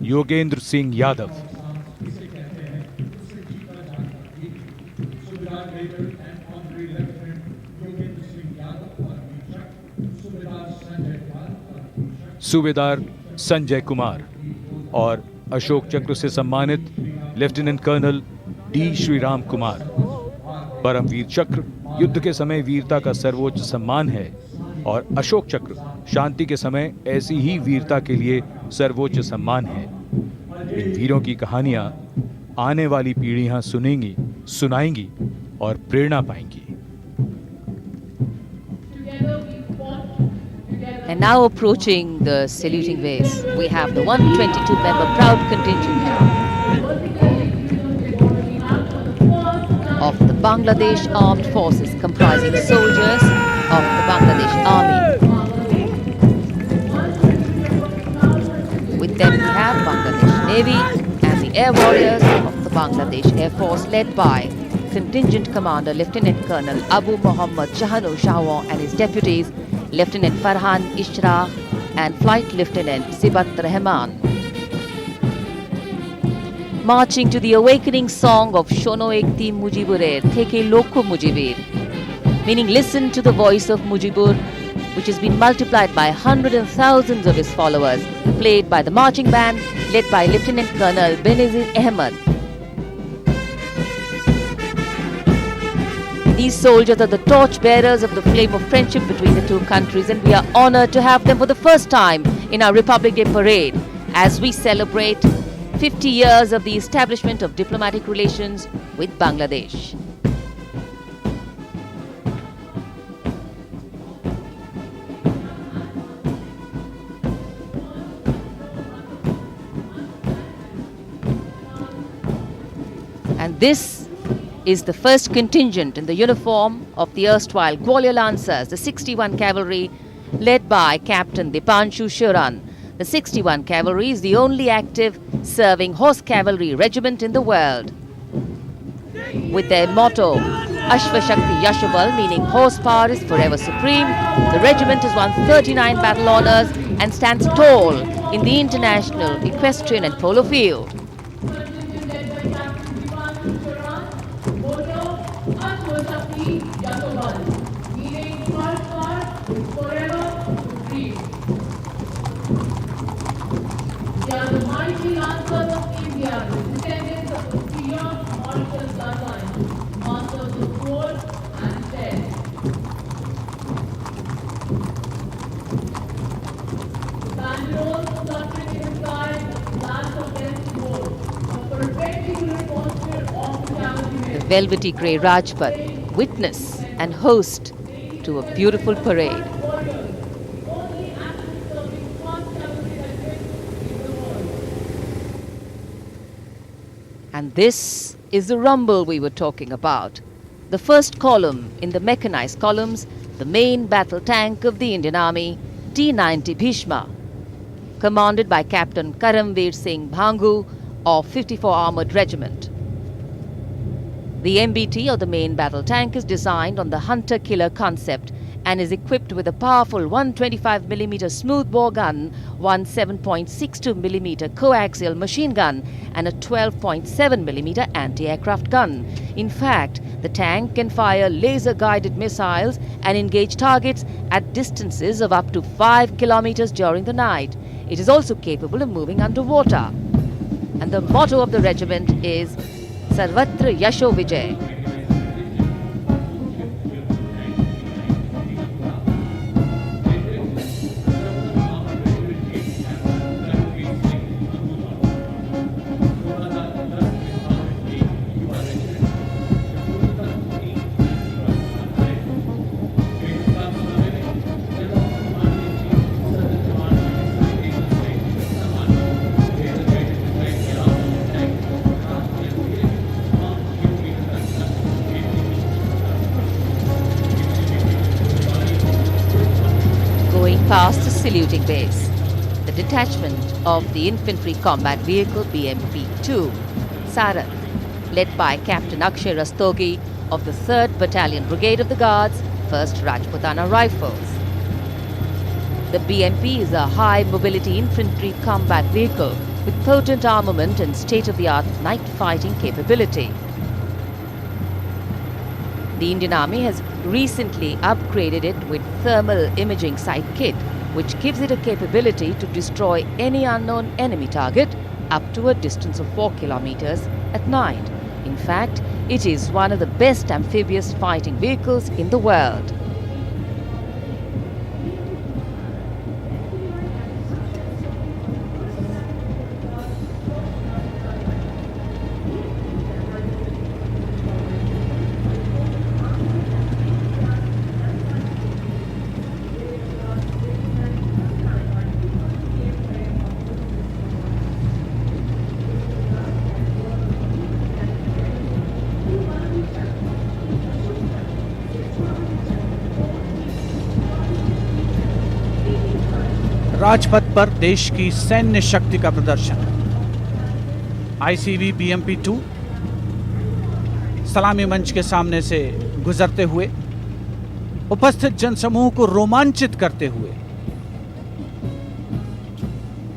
योगेंद्र सिंह यादव, सूबेदार संजय कुमार और अशोक चक्र से सम्मानित lieutenant colonel D Sriram Kumar. Paramvir Chakra युद्ध के समय वीरता का सर्वोच्च सम्मान है और अशोक चक्र शांति के समय ऐसी ही वीरता के लिए सर्वोच्च सम्मान है। इन वीरों की कहानियां आने वाली पीढ़ियां सुनेंगी, सुनाएंगी और प्रेरणा पाएंगी। And now approaching the saluting base, we have the 122-member proud contingent of the Bangladesh Armed Forces, comprising soldiers of the Bangladesh Army. With them we have Bangladesh Navy and the Air Warriors of the Bangladesh Air Force, led by Contingent Commander Lieutenant Colonel Abu Muhammad Jahanu Shahwan and his deputies, Lieutenant Farhan Ishraq and Flight Lieutenant Sibat Rahman. Marching to the awakening song of Shono Ekti Mujiburer, Theke Loko Mujibir, meaning listen to the voice of Mujibur, which has been multiplied by hundreds and thousands of his followers, played by the marching band led by Lieutenant Colonel Benazir Ahmed. These soldiers are the torch bearers of the flame of friendship between the two countries, and we are honored to have them for the first time in our Republic Day parade as we celebrate 50 years of the establishment of diplomatic relations with Bangladesh. And this is the first contingent in the uniform of the erstwhile Gwalior Lancers, the 61 Cavalry, led by Captain Dipanshu Shuran. The 61 Cavalry is the only active serving horse cavalry regiment in the world. With their motto, Ashva Shakti Yashabal, meaning horsepower is forever supreme, the regiment has won 39 battle honours and stands tall in the international equestrian and polo field. They are the mighty lancers of India, the descendants of the Sion Mauritius bloodline, masters of sword and death. The banderols fluttering in the sky, lance of death gold, a perpetual posture of the cavalrymen. The velvety grey Rajpath, witness and host to a beautiful parade. And this is the rumble we were talking about. The first column in the mechanized columns, the main battle tank of the Indian Army, T-90 Bhishma, commanded by Captain Karamveer Singh Bhangu of 54 Armoured Regiment. The MBT, or the main battle tank, is designed on the hunter-killer concept and is equipped with a powerful 125mm smoothbore gun, one 7.62mm coaxial machine gun and a 12.7mm anti-aircraft gun. In fact, the tank can fire laser-guided missiles and engage targets at distances of up to 5 kilometers during the night. It is also capable of moving underwater. And the motto of the regiment is Sarvatra Yasho Vijay. Going past the saluting base, the detachment of the Infantry Combat Vehicle BMP-2, Sarath, led by Captain Akshay Rastogi of the 3rd Battalion Brigade of the Guards, 1st Rajputana Rifles. The BMP is a high-mobility infantry combat vehicle with potent armament and state-of-the-art night fighting capability. The Indian Army has recently upgraded it with thermal imaging sight kit, which gives it a capability to destroy any unknown enemy target up to a distance of 4 kilometers at night. In fact, it is one of the best amphibious fighting vehicles in the world. Rajpath पर देश की सैन्य शक्ति का प्रदर्शन। ICB BMP-2 सलामी मंच के सामने से गुजरते हुए उपस्थित जनसमूह को रोमांचित करते हुए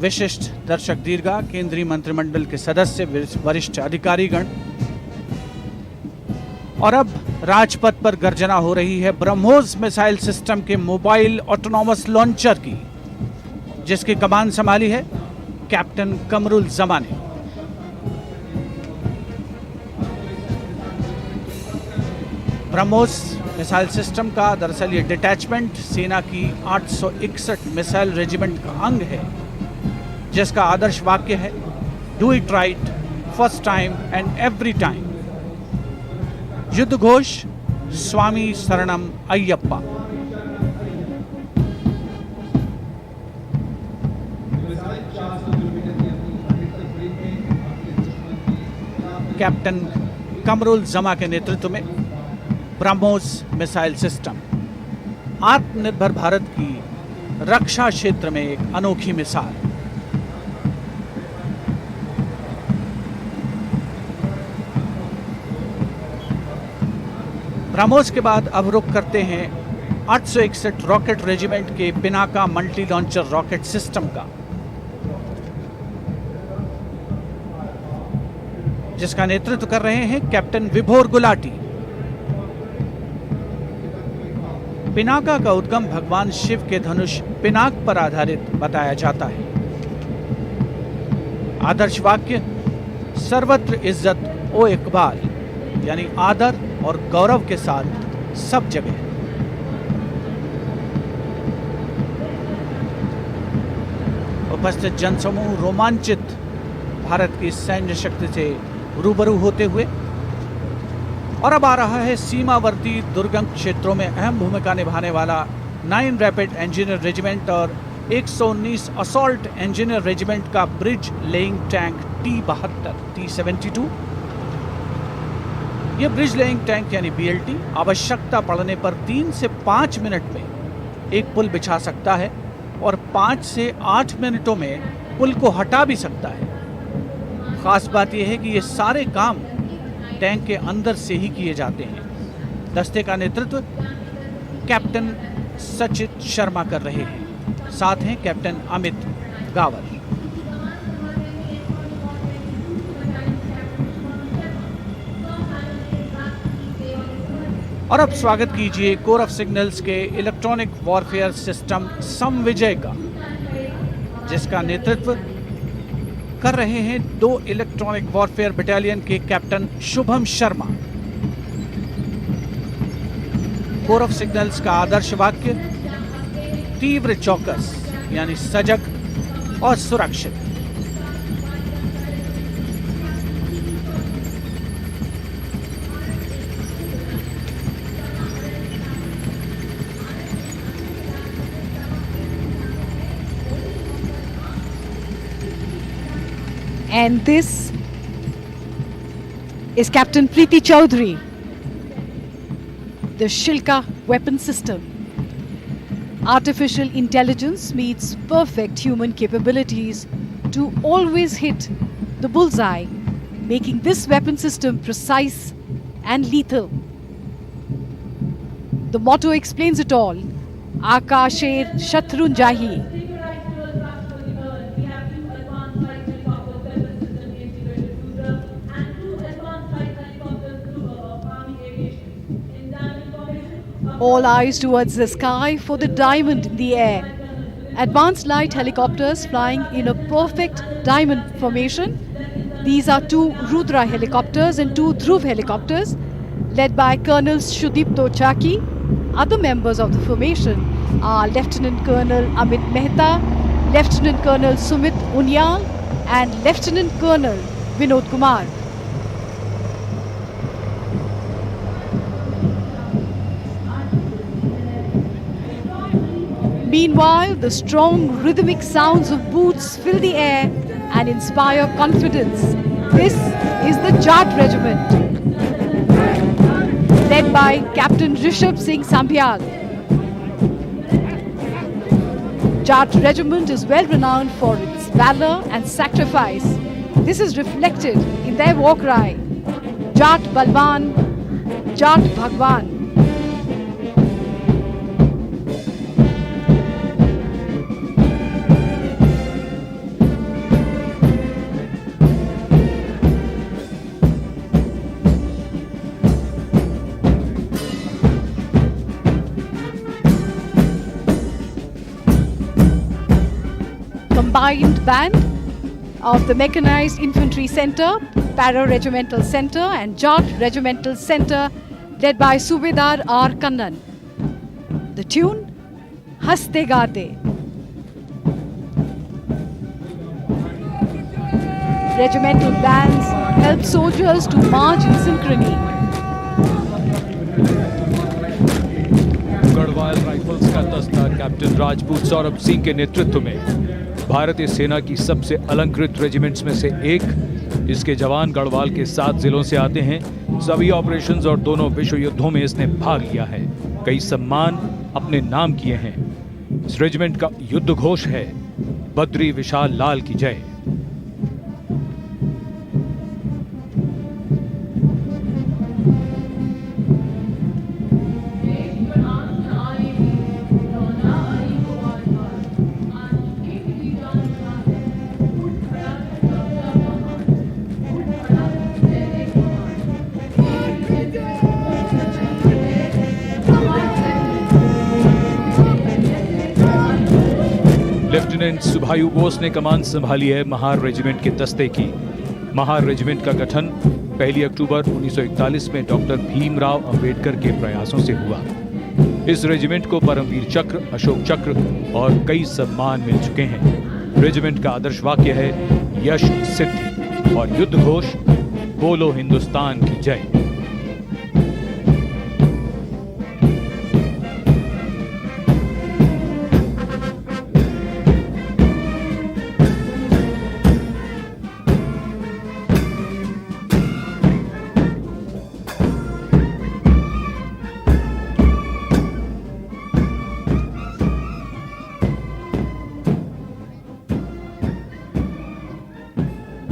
विशिष्ट दर्शक दीर्घा, केंद्रीय मंत्रिमंडल के सदस्य, वरिष्ठ अधिकारीगण, और अब राजपथ पर गर्जना हो रही है ब्रह्मोस मिसाइल सिस्टम के मोबाइल ऑटोनॉमस लॉन्चर की, जिसकी कमान संभाली है कैप्टन कमरुल जमा ने। ब्रह्मोस मिसाइल सिस्टम का दरअसल ये डिटैचमेंट सेना की 861 मिसाइल रेजिमेंट का अंग है, जिसका आदर्श वाक्य है do it right first time and every time. युद्ध घोष स्वामी शरणम अय्यप्पा। कैप्टन कमरुल जमा के नेतृत्व में ब्रह्मोस मिसाइल सिस्टम आत्मनिर्भर भारत की रक्षा क्षेत्र में एक अनोखी मिसाल। ब्रह्मोस के बाद अब रुख करते हैं 861 रॉकेट रेजिमेंट के Pinaka multi launcher rocket system का, जिसका नेतृत्व कर रहे हैं कैप्टन विभोर गुलाटी। पिनाका का उद्गम भगवान शिव के धनुष पिनाक पर आधारित बताया जाता है। आदर्श वाक्य सर्वत्र इज्जत ओ इकबाल, यानी आदर और गौरव के साथ सब जगह। उपस्थित जनसमूह रोमांचित भारत की सैन्य शक्ति से रूबरू होते हुए, और अब आ रहा है सीमावर्ती दुर्गम क्षेत्रों में अहम भूमिका निभाने वाला 9 रैपिड इंजीनियर रेजिमेंट और 119 असॉल्ट इंजीनियर रेजिमेंट का ब्रिज लेइंग टैंक T-72। यह ब्रिज लेइंग टैंक यानी BLT आवश्यकता पड़ने पर 3 से 5 मिनट में एक पुल बिछा सकता है और 5 से 8 मिनटों में पुल को हटा भी सकता है। खास बात यह है कि ये सारे काम टैंक के अंदर से ही किए जाते हैं। दस्ते का नेतृत्व कैप्टन सचित शर्मा कर रहे हैं, साथ हैं कैप्टन अमित गावर। और अब स्वागत कीजिए कोर ऑफ सिग्नल्स के इलेक्ट्रॉनिक वॉरफेयर सिस्टम समविजय का, जिसका नेतृत्व कर रहे हैं 2 इलेक्ट्रॉनिक वॉरफेयर बटालियन के captain Shubham Sharma. Core of signals का आदर्श वाक्य तीव्र चौकस, यानी सजग और सुरक्षित। And this is Captain Preeti Chaudhary, the Shilka weapon system. Artificial intelligence meets perfect human capabilities to always hit the bullseye, making this weapon system precise and lethal. The motto explains it all: Akasher Shatrun Jahi. All eyes towards the sky for the diamond in the air. Advanced light helicopters flying in a perfect diamond formation. These are 2 Rudra helicopters and 2 Dhruv helicopters, led by Colonel Shudipto Chaki. Other members of the formation are Lieutenant Colonel Amit Mehta, Lieutenant Colonel Sumit Unyal, and Lieutenant Colonel Vinod Kumar. Meanwhile, the strong rhythmic sounds of boots fill the air and inspire confidence. This is the Jat Regiment, led by Captain Rishabh Singh Sambhyal. Jat Regiment is well renowned for its valor and sacrifice. This is reflected in their war cry, Jat Balwan, Jat Bhagwan. Combined band of the Mechanized Infantry Centre, Para-Regimental Centre and Jat Regimental Centre, led by Subedar R. Kannan. The tune, Haste Gaate. Regimental bands help soldiers to march in synchrony. Garhwal rifles का दस्ता captain Rajput Saurabh Singh के नेतृत्व में भारतीय सेना की सबसे अलंकृत रेजिमेंट्स में से एक। इसके जवान गढ़वाल के 7 जिलों से आते हैं। सभी ऑपरेशंस और दोनों विश्व युद्धों में इसने भाग लिया है। कई सम्मान अपने नाम किए हैं। इस रेजिमेंट का युद्ध घोष है, बद्री विशाल लाल की जय। लेफ्टिनेंट सुभायु बोस ने कमान संभाली है महार रेजिमेंट के दस्ते की। महार रेजिमेंट का गठन 1 अक्टूबर 1941 में डॉक्टर भीमराव अंबेडकर के प्रयासों से हुआ। इस रेजिमेंट को परमवीर चक्र, अशोक चक्र और कई सम्मान मिल चुके हैं। रेजिमेंट का आदर्श वाक्य है यश सिद्धि और युद्ध घोष बोलो हिंदुस्तान की जय।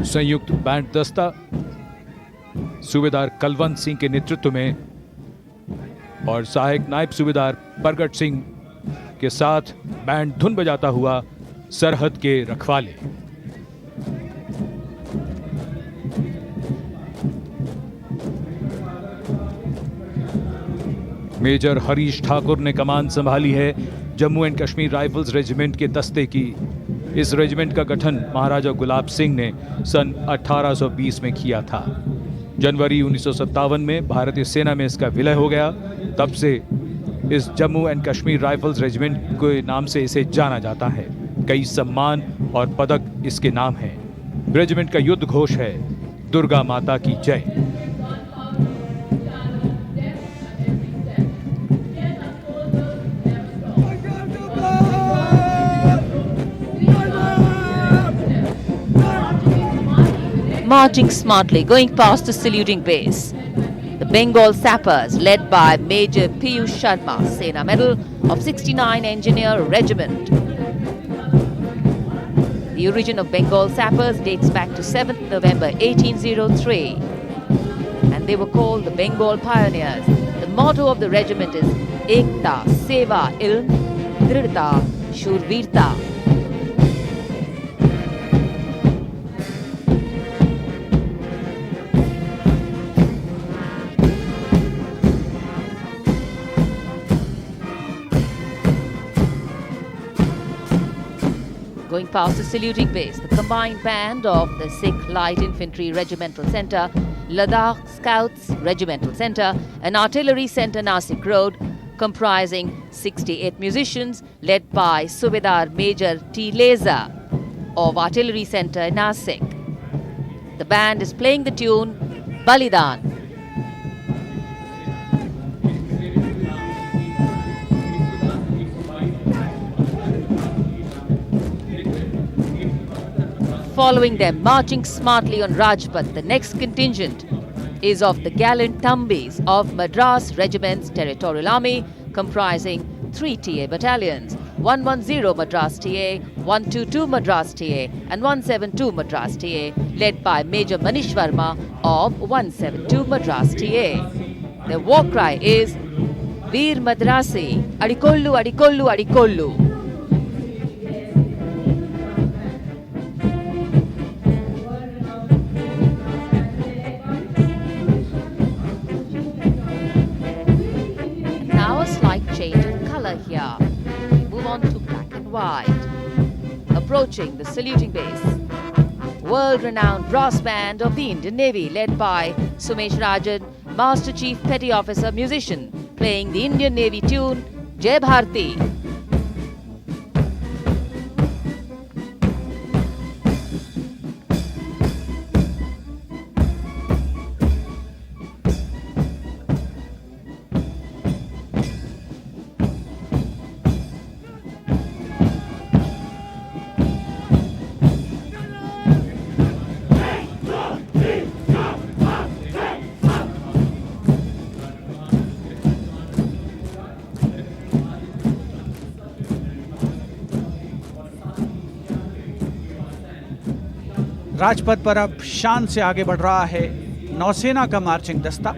संयुक्त बैंड दस्ता सूबेदार कलवंत सिंह के नेतृत्व में और सहायक नायब सूबेदार प्रगट सिंह के साथ बैंड धुन बजाता हुआ सरहद के रखवाले। मेजर हरीश ठाकुर ने कमान संभाली है Jammu and Kashmir rifles regiment के दस्ते की। इस रेजिमेंट का गठन महाराजा गुलाब सिंह ने सन 1820 में किया था। जनवरी 1957 में भारतीय सेना में इसका विलय हो गया। तब से इस Jammu and Kashmir rifles regiment के नाम से इसे जाना जाता है। कई सम्मान और पदक इसके नाम हैं। रेजिमेंट का युद्ध घोष है दुर्गा माता की जय। Marching smartly, going past the saluting base. The Bengal Sappers, led by Major Piyush Sharma, Sena Medal of 69 Engineer Regiment. The origin of Bengal Sappers dates back to 7th November 1803, and they were called the Bengal Pioneers. The motto of the regiment is Ekta, Seva, Ilm, Dridhta, Shurvirta. Going past the saluting base, the combined band of the Sikh Light Infantry Regimental Centre, Ladakh Scouts Regimental Centre and Artillery Centre Nasik Road, comprising 68 musicians led by Subedar Major T. Leza of Artillery Centre Nasik. The band is playing the tune Balidan. Following them marching smartly on Rajpath, the next contingent is of the gallant Thambis of Madras Regiment's Territorial Army, comprising 3 TA battalions, 110 Madras TA, 122 Madras TA and 172 Madras TA, led by Major Manish Verma of 172 Madras TA. Their war cry is Veer Madrasi, Adikollu, Adikollu, Adikollu. Now a slight change of colour here. Move on to black and white. Approaching the saluting base, world-renowned brass band of the Indian Navy led by Sumesh Rajan, Master Chief Petty Officer Musician, playing the Indian Navy tune Jai Bharti. Rajpath पर अब शान से आगे बढ़ रहा है नौसेना का मार्चिंग दस्ता।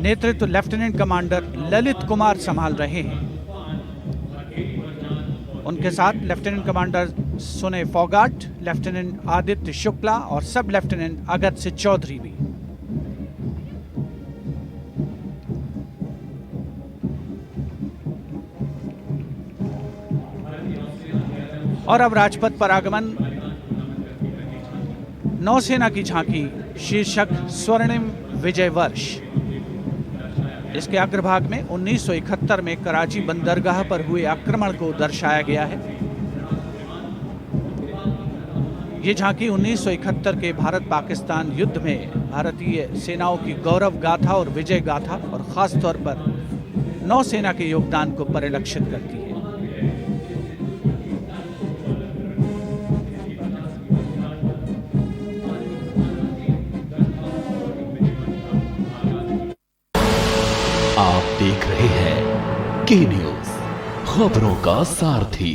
नेतृत्व लेफ्टिनेंट कमांडर ललित कुमार संभाल रहे हैं। उनके साथ लेफ्टिनेंट कमांडर सुने फोगाट, लेफ्टिनेंट आदित्य शुक्ला और सब लेफ्टिनेंट अगस्त्य चौधरी भी। और अब राजपथ पर आगमन नौसेना की झांकी शीर्षक स्वर्णिम विजय वर्ष। इसके अग्रभाग में 1971 में कराची बंदरगाह पर हुए आक्रमण को दर्शाया गया है। ये झांकी 1971 के भारत पाकिस्तान युद्ध में भारतीय सेनाओं की गौरव गाथा और विजय गाथा और खास तौर पर नौसेना के योगदान को परिलक्षित करती है। आप देख रहे हैं के न्यूज, खबरों का सारथी।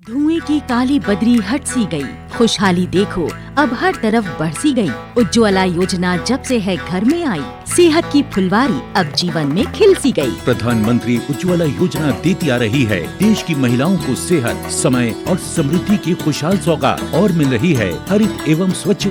धुएं की काली बदरी हट सी गई, खुशहाली देखो अब हर तरफ बरसी गई। उज्ज्वला योजना जब से है घर में आई, सेहत की फुलवारी अब जीवन में खिल सी गई। प्रधानमंत्री उज्ज्वला योजना देती आ रही है देश की महिलाओं को सेहत, समय और समृद्धि की खुशहाल सौगात और मिल रही है हरित एवं स्वच्छ